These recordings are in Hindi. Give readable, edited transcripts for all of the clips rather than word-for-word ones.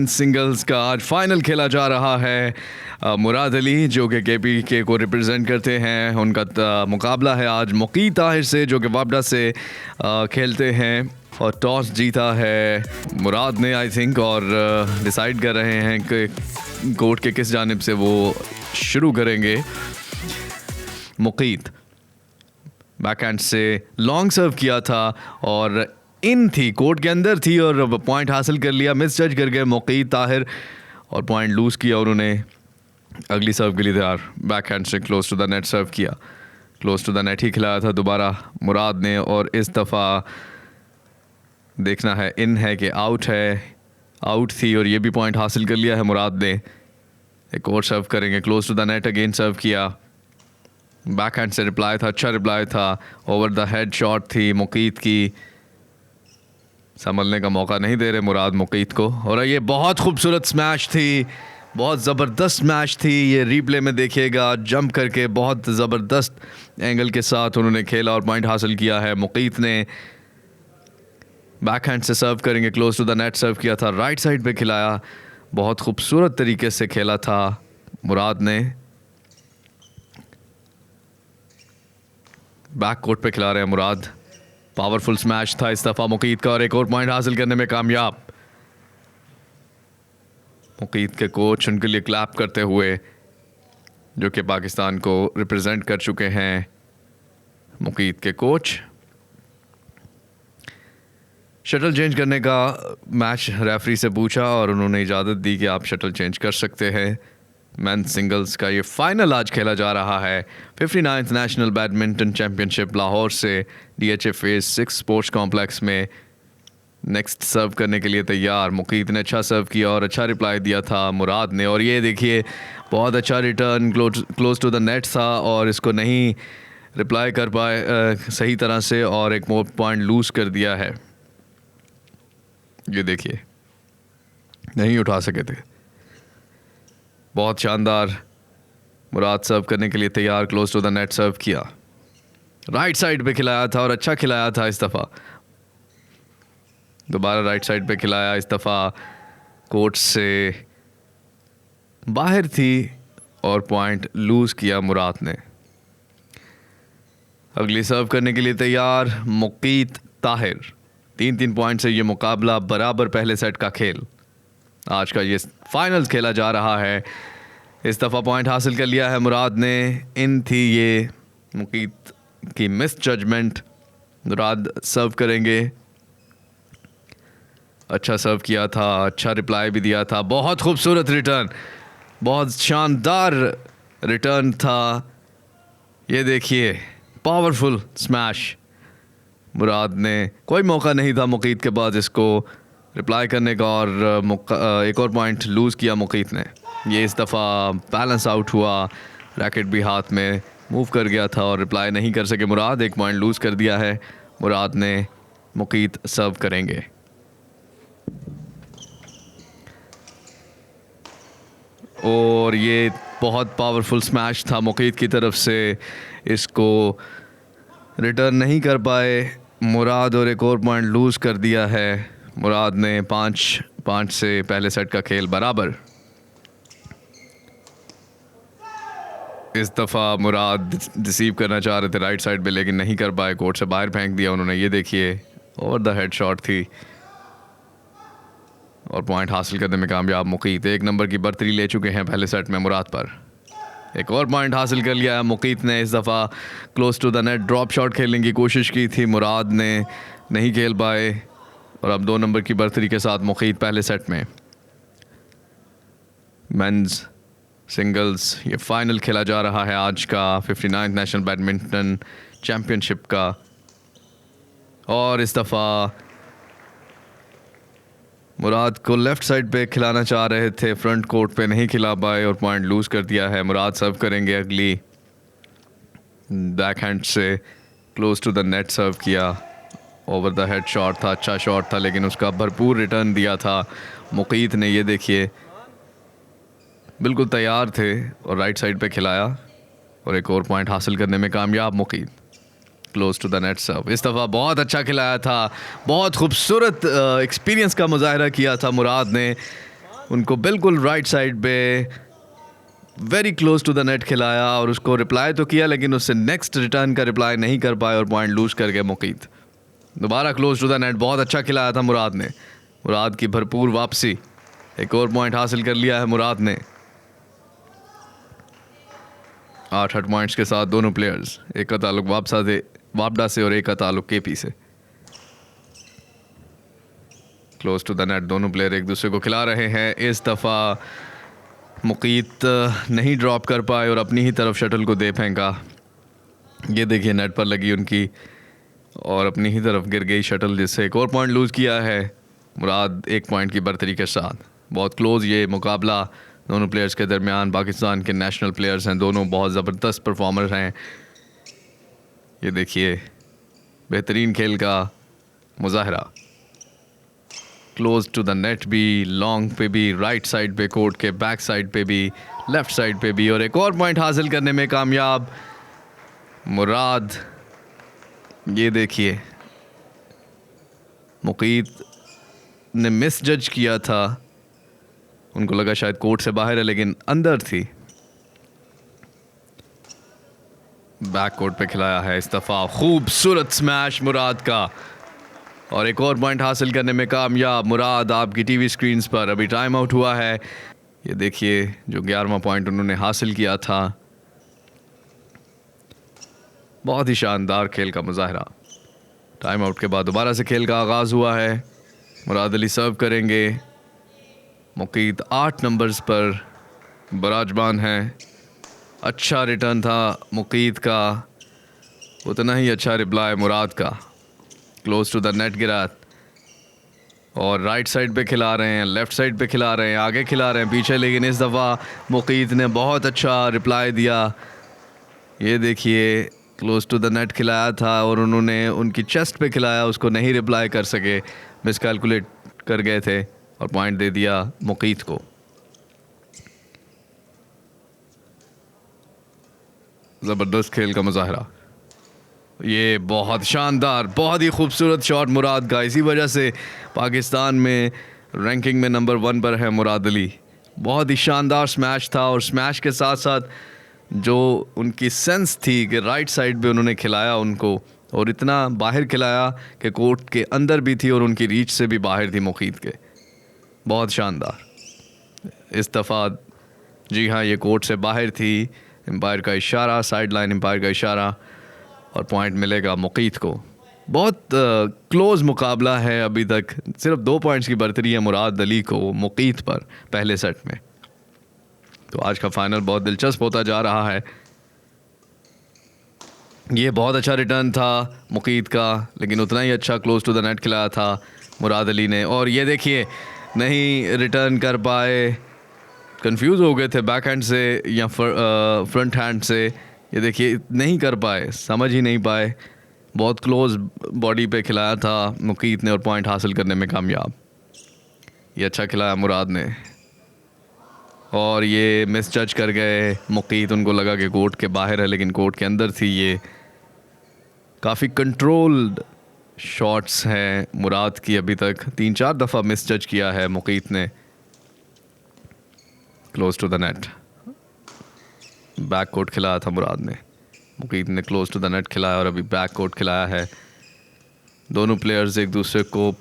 मेंस सिंगल्स का आज फाइनल खेला जा रहा है। मुराद अली जो कि केपीके को रिप्रेजेंट करते हैं, उनका मुकाबला है आज मुकीत ताहिर से जो कि वापडा से खेलते हैं। और टॉस जीता है मुराद ने आई थिंक, और डिसाइड कर रहे हैं कि कोर्ट के किस जानिब से वो शुरू करेंगे। मुकीत बैकहैंड से लॉन्ग सर्व किया था और इन थी, कोर्ट के अंदर थी और पॉइंट हासिल कर लिया। मिस जज कर गए मुकीत ताहिर और पॉइंट लूज़ किया उन्होंने। अगली सर्व के लिए तैयार, बैकहैंड से क्लोज टू द नेट सर्व किया, क्लोज टू द नेट ही खिलाया था दोबारा मुराद ने। और इस दफ़ा देखना है इन है कि आउट है, आउट थी और ये भी पॉइंट हासिल कर लिया है मुराद ने। एक और सर्व करेंगे, close to the net again serve किया। बैकहैंड से रिप्लाई था, अच्छा रिप्लाई था। ओवर द हेड शॉट थी मुकीत की, संभलने का मौका नहीं दे रहे मुराद मुकीत को। और ये बहुत खूबसूरत स्मैश थी, बहुत ज़बरदस्त स्मैश थी। ये रीप्ले में देखिएगा, जंप करके बहुत ज़बरदस्त एंगल के साथ उन्होंने खेला और पॉइंट हासिल किया है मुकीत ने। बैकहैंड से सर्व करेंगे, क्लोज टू द नेट सर्व किया था, राइट साइड पे खिलाया, बहुत खूबसूरत तरीके से खेला था मुराद ने। बैक कोर्ट पे खिला रहे हैं मुराद। पावरफुल स्मैश था इस दफ़ा मुकीत का और एक और पॉइंट हासिल करने में कामयाब। मुकीत के कोच उनके लिए क्लैप करते हुए, जो कि पाकिस्तान को रिप्रेजेंट कर चुके हैं मुकीत के कोच। शटल चेंज करने का मैच रेफरी से पूछा और उन्होंने इजाज़त दी कि आप शटल चेंज कर सकते हैं। मेंस सिंगल्स का ये फाइनल आज खेला जा रहा है 59th national badminton championship Lahore से DHA फेज 6 स्पोर्ट्स कॉम्प्लेक्स में। नेक्स्ट सर्व करने के लिए तैयार, मुकीत ने अच्छा सर्व किया और अच्छा रिप्लाई दिया था मुराद ने। और ये देखिए बहुत अच्छा return close to the net था और इसको नहीं रिप्लाई कर पाए सही तरह से और एक मोर पॉइंट लूज़ कर दिया है। ये देखिए नहीं उठा सके थे। बहुत शानदार, मुराद सर्व करने के लिए तैयार, क्लोज टू द नेट सर्व किया, राइट साइड पे खिलाया था और अच्छा खिलाया था इस दफ़ा। दोबारा राइट साइड पे खिलाया, इस दफ़ा कोर्ट से बाहर थी और पॉइंट लूज़ किया मुराद ने। अगली सर्व करने के लिए तैयार मुकीत ताहिर। 3-3 पॉइंट से ये मुकाबला बराबर, पहले सेट का खेल। आज का ये फाइनल खेला जा रहा है। इस दफ़ा पॉइंट हासिल कर लिया है मुराद ने। इन थी ये मुकीत की मिस जजमेंट। मुराद सर्व करेंगे, अच्छा सर्व किया था, अच्छा रिप्लाई भी दिया था। बहुत खूबसूरत रिटर्न, बहुत शानदार रिटर्न था। ये देखिए पावरफुल स्मैश। मुराद ने कोई मौका नहीं था मुकीत के पास इसको रिप्लाई करने का और एक और पॉइंट लूज़ किया मुकीत ने। ये इस दफ़ा बैलेंस आउट हुआ, रैकेट भी हाथ में मूव कर गया था और रिप्लाई नहीं कर सके मुराद। एक पॉइंट लूज़ कर दिया है मुराद ने। मुकीत सर्व करेंगे। और ये बहुत पावरफुल स्मैश था मुकीत की तरफ से, इसको रिटर्न नहीं कर पाए मुराद और एक और पॉइंट लूज़ कर दिया है मुराद ने। 5-5 से पहले सेट का खेल बराबर। इस दफ़ा मुराद रिसीव करना चाह रहे थे राइट साइड पे, लेकिन नहीं कर पाए, कोर्ट से बाहर फेंक दिया उन्होंने। ये देखिए ओवर द हेड शॉट थी और पॉइंट हासिल करने में कामयाब मुकीत। 1 नंबर की बर्तरी ले चुके हैं पहले सेट में मुराद पर। एक और पॉइंट हासिल कर लिया है मुकीत ने। इस दफ़ा close to the net drop shot खेलने की कोशिश की थी, मुराद ने नहीं खेल पाए और अब 2 नंबर की बर्तरी के साथ मुकीत पहले सेट में। मेंस सिंगल्स ये फाइनल खेला जा रहा है आज का 59th नेशनल बैडमिंटन चैम्पियनशिप का। और इस दफ़ा मुराद को लेफ़्ट साइड पे खिलाना चाह रहे थे, फ्रंट कोर्ट पे नहीं खिला पाए और पॉइंट लूज़ कर दिया है। मुराद सर्व करेंगे अगली, बैक हैंड से क्लोज टू द नेट सर्व किया, ओवर द हेड शॉट था, अच्छा शॉट था लेकिन उसका भरपूर रिटर्न दिया था मुकीत ने। ये देखिए बिल्कुल तैयार थे और राइट साइड पे खिलाया और एक और पॉइंट हासिल करने में कामयाब मुकीत। क्लोज टू द नेट सर्व इस दफ़ा बहुत अच्छा खिलाया था, बहुत खूबसूरत एक्सपीरियंस का मुजाहरा किया था मुराद ने। उनको बिल्कुल राइट साइड पे very close to the net खिलाया और उसको रिप्लाई तो किया, लेकिन उससे नेक्स्ट रिटर्न का रिप्लाई नहीं कर पाए और पॉइंट लूज कर गए मुकीत। दोबारा क्लोज टू द नेट, बहुत अच्छा खिलाया था मुराद ने। मुराद की भरपूर वापसी, एक और पॉइंट हासिल कर लिया है मुराद ने। 8 पॉइंट्स के साथ दोनों प्लेयर्स, एक का ताल्लुक वापडा से और एक का ताल्लुक केपी से। क्लोज टू द नेट दोनों प्लेयर एक दूसरे को खिला रहे हैं। इस दफ़ा मुकीत नहीं ड्रॉप कर पाए और अपनी ही तरफ शटल को दे फेंका। ये देखिए नेट पर लगी उनकी और अपनी ही तरफ गिर गई शटल, जिससे एक और पॉइंट लूज़ किया है मुराद 1 पॉइंट की बढ़तरी के साथ। बहुत क्लोज ये मुकाबला दोनों प्लेयर्स के दरमियान। पाकिस्तान के नेशनल प्लेयर्स हैं, दोनों बहुत ज़बरदस्त परफॉर्मर हैं। ये देखिए बेहतरीन खेल का मुजाहरा। क्लोज टू द नेट भी, लॉन्ग पे भी, राइट साइड पे कोर्ट के बैक साइड पे भी, लेफ्ट साइड पे भी, और एक और पॉइंट हासिल करने में कामयाब मुराद। ये देखिए मुकीत ने मिस जज किया था, उनको लगा शायद कोर्ट से बाहर है लेकिन अंदर थी। बैक कोर्ट पे खिलाया है इस दफ़ा, खूबसूरत स्मैश मुराद का और एक और पॉइंट हासिल करने में कामयाब मुराद। आपकी टीवी स्क्रीन्स पर अभी टाइम आउट हुआ है। ये देखिए जो 11वां पॉइंट उन्होंने हासिल किया था। बहुत ही शानदार खेल का मुजाहरा। टाइम आउट के बाद दोबारा से खेल का आगाज़ हुआ है। मुराद अली सर्व करेंगे। मुकीत 8 नंबर्स पर बराजमान है। अच्छा रिटर्न था मुकीत का, उतना ही अच्छा रिप्लाई मुराद का। क्लोज टू द नेट गिरा और राइट साइड पे खिला रहे हैं, लेफ्ट साइड पे खिला रहे हैं, आगे खिला रहे हैं, पीछे, लेकिन इस दफ़ा मुकीत ने बहुत अच्छा रिप्लाई दिया। ये देखिए क्लोज टू द नेट खिलाया था और उन्होंने उनकी चेस्ट पे खिलाया, उसको नहीं रिप्लाई कर सके, मिसकैलकुलेट कर गए थे और पॉइंट दे दिया मुकीत को। ज़बरदस्त खेल का मुजाहरा। ये बहुत शानदार, बहुत ही खूबसूरत शॉट मुराद का। इसी वजह से पाकिस्तान में रैंकिंग में नंबर 1 पर है मुराद अली। बहुत ही शानदार स्मैश था और स्मैश के साथ साथ जो उनकी सेंस थी कि राइट साइड पे उन्होंने खिलाया उनको, और इतना बाहर खिलाया कि कोर्ट के अंदर भी थी और उनकी रीच से भी बाहर थी मुकीत के। बहुत शानदार। इस दफ़ा जी हाँ ये कोर्ट से बाहर थी। एम्पायर का इशारा, साइड लाइन एम्पायर का इशारा, और पॉइंट मिलेगा मुकीत को। बहुत क्लोज़ मुकाबला है अभी तक, सिर्फ 2 पॉइंट्स की बढ़तरी है मुराद अली को मुकीत पर पहले सेट में। तो आज का फाइनल बहुत दिलचस्प होता जा रहा है। ये बहुत अच्छा रिटर्न था मुकीत का, लेकिन उतना ही अच्छा क्लोज टू द नेट खिलाया था मुराद अली ने। और ये देखिए नहीं रिटर्न कर पाए, कंफ्यूज हो गए थे बैक हैंड से या फ्रंट हैंड से। ये देखिए नहीं कर पाए, समझ ही नहीं पाए। बहुत क्लोज बॉडी पे खिलाया था मुकीत ने और पॉइंट हासिल करने में कामयाब। ये अच्छा खिलाया मुराद ने और ये मिस जज कर गए मुकीत। उनको लगा कि कोर्ट के बाहर है लेकिन कोर्ट के अंदर थी। ये काफ़ी कंट्रोल्ड शॉट्स हैं मुराद की। अभी तक 3-4 दफ़ा मिस जज किया है मुकीत ने। Close to the net back court खिलाया था मुराद ने, मुकीत ने क्लोज टू द नेट खिलाया और अभी बैक कोर्ट खिलाया है। दोनों प्लेयर्स एक दूसरे को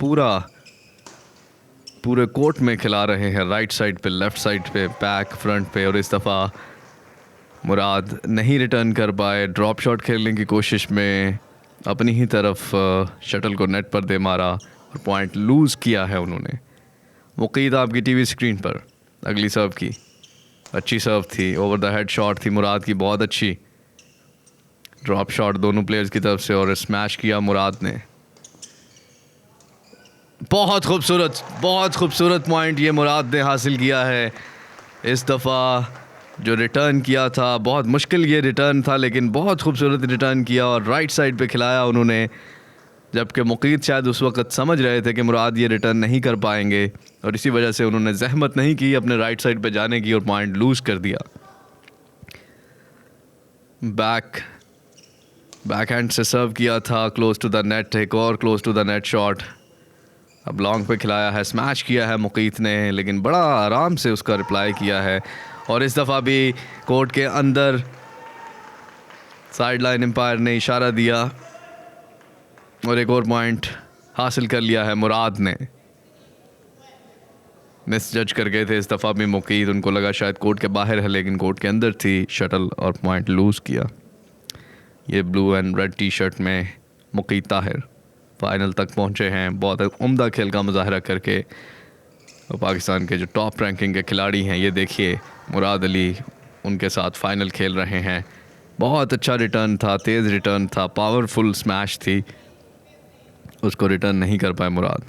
पूरे कोर्ट में खिला रहे हैं, राइट साइड पे, लेफ्ट साइड पे, बैक, फ्रंट पे। और इस दफ़ा मुराद नहीं रिटर्न कर पाए। ड्रॉप शॉट खेलने की कोशिश में अपनी ही तरफ शटल को नेट पर दे मारा और पॉइंट लूज़ किया है उन्होंने। मुकीत आपकी टीवी स्क्रीन पर। अगली सर्व की अच्छी सर्व थी, ओवर द हेड शॉट थी मुराद की, बहुत अच्छी ड्रॉप शॉट दोनों प्लेयर्स की तरफ से और स्मैश किया मुराद ने। बहुत खूबसूरत पॉइंट ये मुराद ने हासिल किया है। इस दफ़ा जो रिटर्न किया था, बहुत मुश्किल ये रिटर्न था लेकिन बहुत खूबसूरत रिटर्न किया और राइट साइड पे खिलाया उन्होंने, जबकि मुकीत शायद उस वक्त समझ रहे थे कि मुराद ये रिटर्न नहीं कर पाएंगे और इसी वजह से उन्होंने जहमत नहीं की अपने राइट साइड पे जाने की और पॉइंट लूज़ कर दिया। बैक हैंड से सर्व किया था क्लोज टू द नेट, एक और close to the net shot अब लॉन्ग पे खिलाया है, स्मैश किया है मुकीत ने, लेकिन बड़ा आराम से उसका रिप्लाई किया है। और इस दफ़ा भी कोर्ट के अंदर साइड लाइन एम्पायर ने इशारा दिया और एक और पॉइंट हासिल कर लिया है मुराद ने। मिस जज कर गए थे इस दफ़ा भी मुकीत, उनको लगा शायद कोर्ट के बाहर है लेकिन कोर्ट के अंदर थी शटल और पॉइंट लूज़ किया। ये blue and red T shirt में मुकीत ताहिर फाइनल तक पहुंचे हैं बहुत उम्दा खेल का मुजाहरा करके। और पाकिस्तान के जो टॉप रैंकिंग के खिलाड़ी हैं, ये देखिए मुराद अली उनके साथ फाइनल खेल रहे हैं। बहुत अच्छा रिटर्न था, तेज़ रिटर्न था, पावरफुल स्मैश थी, उसको रिटर्न नहीं कर पाए मुराद।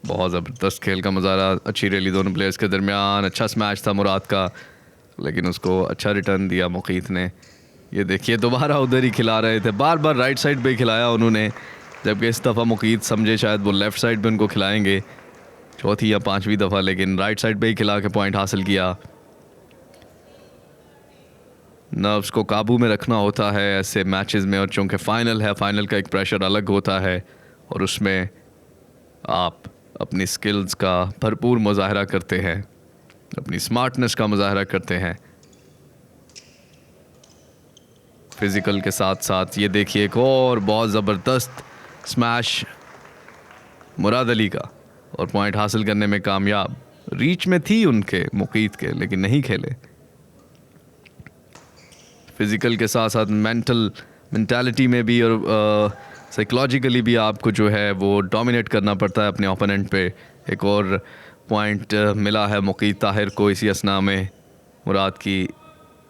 बहुत ज़बरदस्त खेल का मुजाहरा, अच्छी रैली दोनों प्लेयर्स के दरमियान, अच्छा स्मैश था मुराद का, लेकिन उसको अच्छा रिटर्न दिया मुकीत ने। ये देखिए दोबारा उधर ही खिला रहे थे, बार बार राइट साइड पे खिलाया उन्होंने, जबकि इस दफ़ा मुकीत समझे शायद वो लेफ़्ट साइड पे उनको खिलाएंगे चौथी या पांचवी दफ़ा, लेकिन राइट साइड पे ही खिला के पॉइंट हासिल किया। नर्व्स को काबू में रखना होता है ऐसे मैचेस में, और चूँकि फ़ाइनल है, फ़ाइनल का एक प्रेशर अलग होता है और उसमें आप अपनी स्किल्स का भरपूर मुजाहरा करते हैं, अपनी स्मार्टनेस का मुजाहरा करते हैं फिज़िकल के साथ साथ। ये देखिए एक और बहुत ज़बरदस्त स्मैश मुराद अली का, और पॉइंट हासिल करने में कामयाब। रीच में थी उनके मुकीत के, लेकिन नहीं खेले। फिज़िकल के साथ साथ मेंटालिटी में भी और साइकोलॉजिकली भी आपको जो है वो डोमिनेट करना पड़ता है अपने ओपोनेंट पे। एक और पॉइंट मिला है मुकीत ताहिर को इसी असना में। मुराद की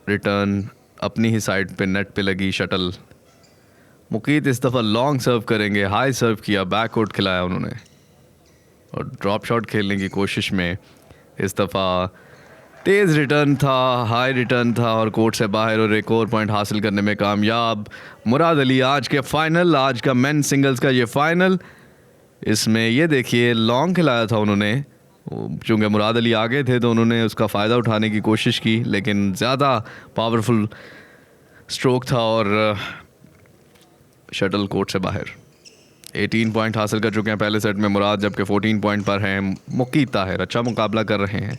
रिटर्न अपनी ही साइड पे नेट पे लगी शटल। मुकीत इस दफ़ा लॉन्ग सर्व करेंगे, हाई सर्व किया, बैकवर्ड खिलाया उन्होंने और ड्रॉप शॉट खेलने की कोशिश में इस दफ़ा तेज़ रिटर्न था, हाई रिटर्न था और कोर्ट से बाहर, और एक और पॉइंट हासिल करने में कामयाब मुराद अली। आज के फाइनल, आज का मेन सिंगल्स का ये फाइनल, इसमें ये देखिए लॉन्ग खिलाया था उन्होंने, चूँकि मुराद अली आगे थे तो उन्होंने उसका फ़ायदा उठाने की कोशिश की, लेकिन ज़्यादा पावरफुल स्ट्रोक था और शटल कोर्ट से बाहर। 18 पॉइंट हासिल कर चुके हैं पहले सेट में मुराद, जबकि 14 पॉइंट पर हैं मुकीत ताहिर। अच्छा मुकाबला कर रहे हैं।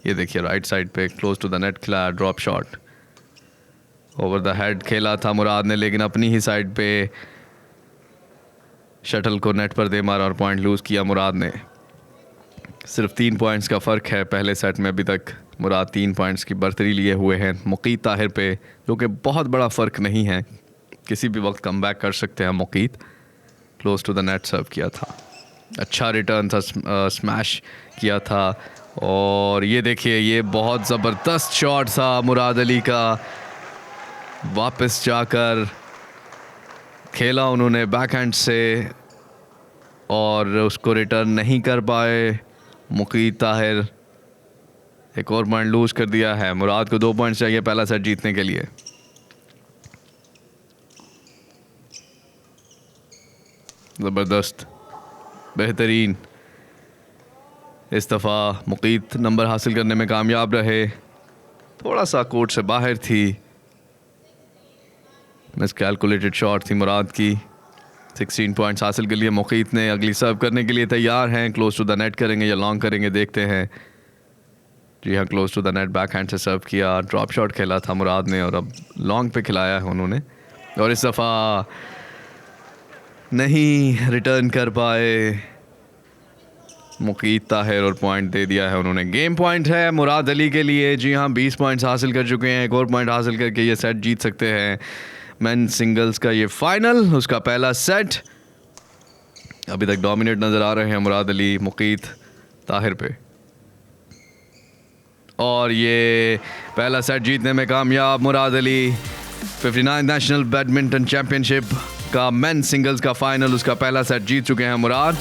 ये देखिए राइट साइड पे क्लोज टू द नेट खिलाया, drop shot over the head खेला था मुराद ने, लेकिन अपनी ही साइड पे शटल को नेट पर दे मारा और पॉइंट लूज़ किया मुराद ने। सिर्फ 3 पॉइंट्स का फ़र्क है पहले सेट में। अभी तक मुराद 3 पॉइंट्स की बर्तरी लिए हुए हैं मुकीत ताहिर पे, जो कि बहुत बड़ा फ़र्क नहीं है, किसी भी वक्त कम बैक कर सकते हैं मुकीत। क्लोज टू द नेट सर्व किया था, अच्छा रिटर्न था, स्मैश किया था। और ये देखिए ये बहुत ज़बरदस्त शॉट था मुराद अली का, वापस जाकर खेला उन्होंने बैकहैंड से और उसको रिटर्न नहीं कर पाए मुकीत ताहिर। एक और पॉइंट लूज़ कर दिया है। मुराद को 2 पॉइंट्स चाहिए पहला सेट जीतने के लिए। ज़बरदस्त, बेहतरीन। इस दफ़ा मुकीत नंबर हासिल करने में कामयाब रहे, थोड़ा सा कोर्ट से बाहर थी, मिसकैलकुलेटेड शॉट थी मुराद की। 16 पॉइंट्स हासिल कर लिए मुकीत ने, अगली सर्व करने के लिए तैयार हैं। क्लोज टू द नेट करेंगे या लॉन्ग करेंगे, देखते हैं। जी हाँ, close to the net back hand से सर्व किया, ड्रॉप शॉट खेला था मुराद ने और अब लॉन्ग पे खिलाया है उन्होंने, और इस दफ़ा नहीं रिटर्न कर पाए मुकीत ताहिर और पॉइंट दे दिया है उन्होंने। गेम पॉइंट है मुराद अली के लिए। जी हाँ, 20 पॉइंट्स हासिल कर चुके हैं, एक और पॉइंट हासिल करके ये सेट जीत सकते हैं। मेन सिंगल्स का ये फाइनल, उसका पहला सेट। अभी तक डोमिनेट नज़र आ रहे हैं मुराद अली मुकीत ताहिर पे, और ये पहला सेट जीतने में कामयाब Murad Ali. 59 national badminton championship का मेन सिंगल्स का फाइनल, उसका पहला सेट जीत चुके हैं मुराद।